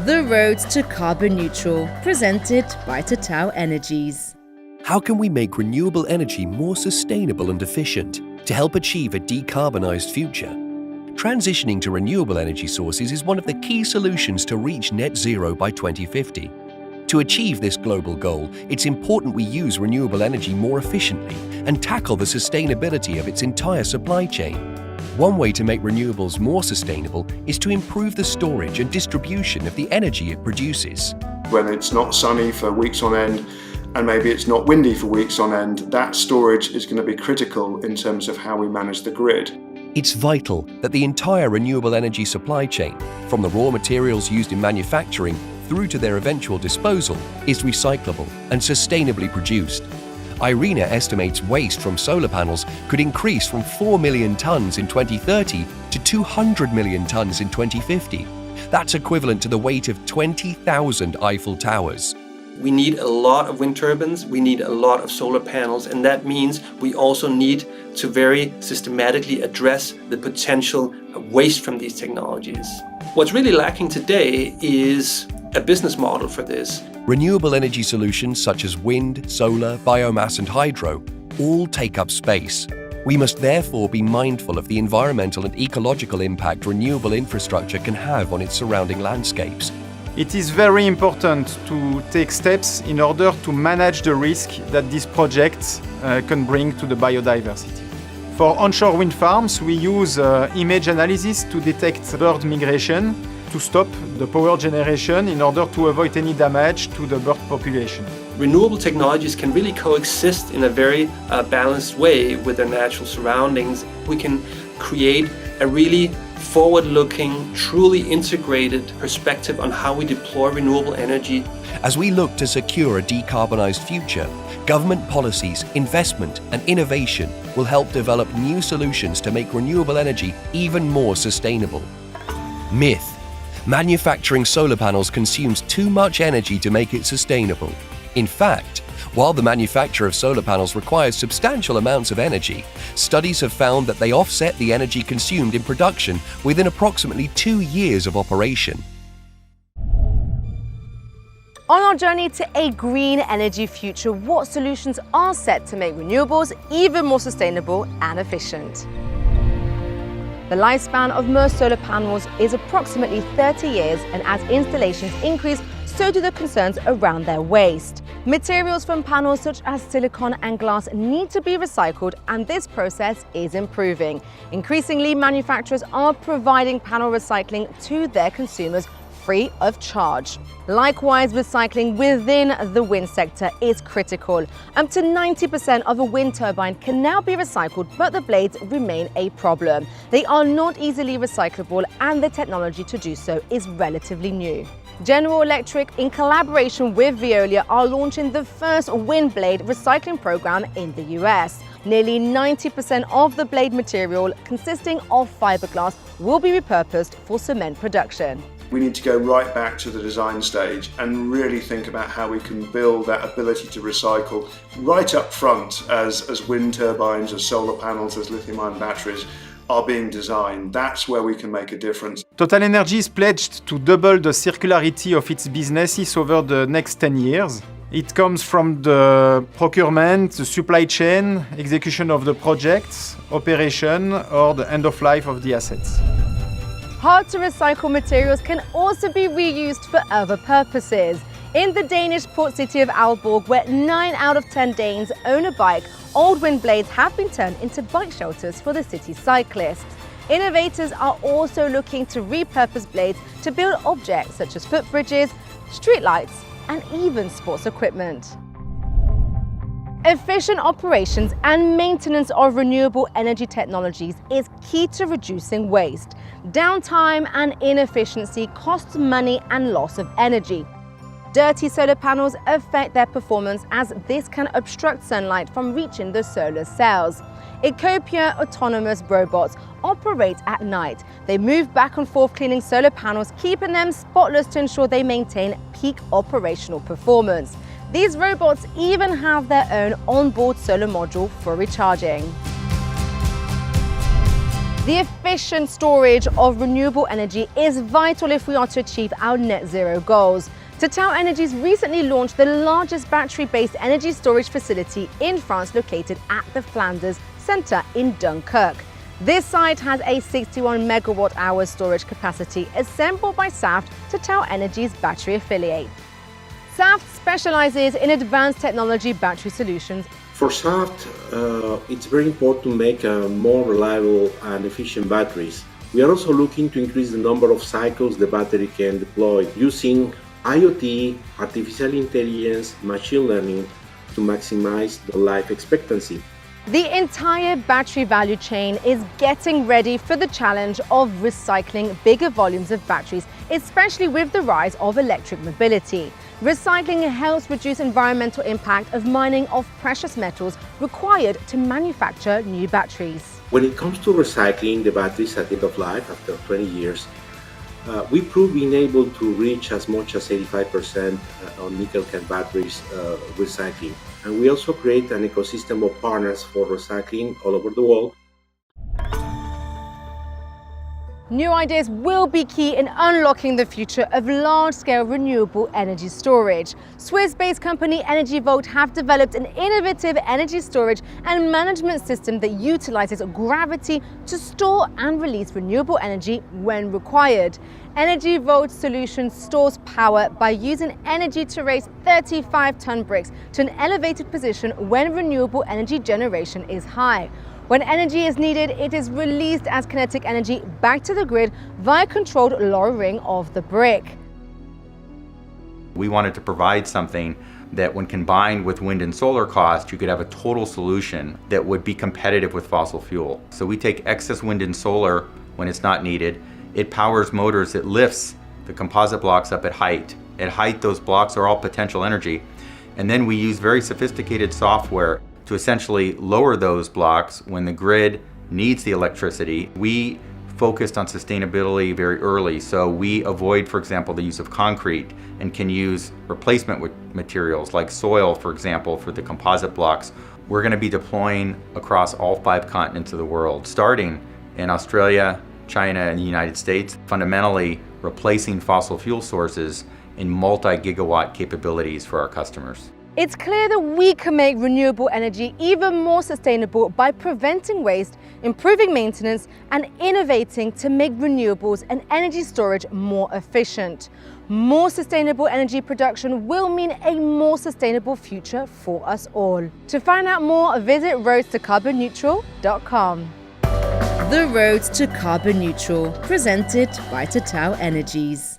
The Road to Carbon Neutral, presented by Total Energies. How can we make renewable energy more sustainable and efficient to help achieve a decarbonised future? Transitioning to renewable energy sources is one of the key solutions to reach net zero by 2050. To achieve this global goal, it's important we use renewable energy more efficiently and tackle the sustainability of its entire supply chain. One way to make renewables more sustainable is to improve the storage and distribution of the energy it produces. When it's not sunny for weeks on end, and maybe it's not windy for weeks on end, that storage is going to be critical in terms of how we manage the grid. It's vital that the entire renewable energy supply chain, from the raw materials used in manufacturing through to their eventual disposal, is recyclable and sustainably produced. IRENA estimates waste from solar panels could increase from 4 million tonnes in 2030 to 200 million tonnes in 2050. That's equivalent to the weight of 20,000 Eiffel Towers. We need a lot of wind turbines, we need a lot of solar panels, and that means we also need to very systematically address the potential waste from these technologies. What's really lacking today is a business model for this. Renewable energy solutions such as wind, solar, biomass and hydro all take up space. We must therefore be mindful of the environmental and ecological impact renewable infrastructure can have on its surrounding landscapes. It is very important to take steps in order to manage the risk that these projects can bring to the biodiversity. For onshore wind farms, we use image analysis to detect bird migration, to stop the power generation in order to avoid any damage to the bird population. Renewable technologies can really coexist in a very balanced way with their natural surroundings. We can create a really forward-looking, truly integrated perspective on how we deploy renewable energy. As we look to secure a decarbonised future, government policies, investment and innovation will help develop new solutions to make renewable energy even more sustainable. Myth: manufacturing solar panels consumes too much energy to make it sustainable. In fact, while the manufacture of solar panels requires substantial amounts of energy, studies have found that they offset the energy consumed in production within approximately 2 years of operation. On our journey to a green energy future, what solutions are set to make renewables even more sustainable and efficient? The lifespan of most solar panels is approximately 30 years, and as installations increase, so do the concerns around their waste. Materials from panels such as silicon and glass need to be recycled, and this process is improving. Increasingly, manufacturers are providing panel recycling to their consumers free of charge. Likewise, recycling within the wind sector is critical. Up to 90% of a wind turbine can now be recycled, but the blades remain a problem. They are not easily recyclable, and the technology to do so is relatively new. General Electric, in collaboration with Veolia, are launching the first wind blade recycling program in the US. Nearly 90% of the blade material, consisting of fiberglass, will be repurposed for cement production. We need to go right back to the design stage and really think about how we can build that ability to recycle right up front as wind turbines, as solar panels, as lithium-ion batteries are being designed. That's where we can make a difference. Total Energies pledged to double the circularity of its businesses over the next 10 years. It comes from the procurement, the supply chain, execution of the projects, operation, or the end of life of the assets. Hard-to-recycle materials can also be reused for other purposes. In the Danish port city of Aalborg, where 9 out of 10 Danes own a bike, old wind blades have been turned into bike shelters for the city's cyclists. Innovators are also looking to repurpose blades to build objects such as footbridges, streetlights, and even sports equipment. Efficient operations and maintenance of renewable energy technologies is key to reducing waste. Downtime and inefficiency costs money and loss of energy. Dirty solar panels affect their performance, as this can obstruct sunlight from reaching the solar cells. Ecopia autonomous robots operate at night. They move back and forth cleaning solar panels, keeping them spotless to ensure they maintain peak operational performance. These robots even have their own onboard solar module for recharging. The efficient storage of renewable energy is vital if we are to achieve our net zero goals. Total Energies recently launched the largest battery-based energy storage facility in France, located at the Flanders Centre in Dunkirk. This site has a 61 megawatt-hour storage capacity assembled by Saft, Total Energies' battery affiliate. Saft specializes in advanced technology battery solutions. For Saft, it's very important to make more reliable and efficient batteries. We are also looking to increase the number of cycles the battery can deploy using IoT, artificial intelligence, machine learning to maximize the life expectancy. The entire battery value chain is getting ready for the challenge of recycling bigger volumes of batteries, especially with the rise of electric mobility. Recycling helps reduce environmental impact of mining of precious metals required to manufacture new batteries. When it comes to recycling the batteries at the end of life after 20 years, we proved being able to reach as much as 85% on nickel-cadmium batteries recycling. And we also create an ecosystem of partners for recycling all over the world. New ideas will be key in unlocking the future of large-scale renewable energy storage. Swiss-based company EnergyVault have developed an innovative energy storage and management system that utilizes gravity to store and release renewable energy when required. EnergyVault's solution stores power by using energy to raise 35-ton bricks to an elevated position when renewable energy generation is high. When energy is needed, it is released as kinetic energy back to the grid via controlled lowering of the brick. We wanted to provide something that when combined with wind and solar cost, you could have a total solution that would be competitive with fossil fuel. So we take excess wind and solar when it's not needed. It powers motors, it lifts the composite blocks up at height. At height, those blocks are all potential energy. And then we use very sophisticated software to essentially lower those blocks when the grid needs the electricity. We focused on sustainability very early, so we avoid, for example, the use of concrete and can use replacement materials like soil, for example, for the composite blocks. We're going to be deploying across all 5 continents of the world, starting in Australia, China, and the United States, fundamentally replacing fossil fuel sources in multi-gigawatt capabilities for our customers. It's clear that we can make renewable energy even more sustainable by preventing waste, improving maintenance, and innovating to make renewables and energy storage more efficient. More sustainable energy production will mean a more sustainable future for us all. To find out more, visit roadstocarbonneutral.com. The Road to Carbon Neutral, presented by Total Energies.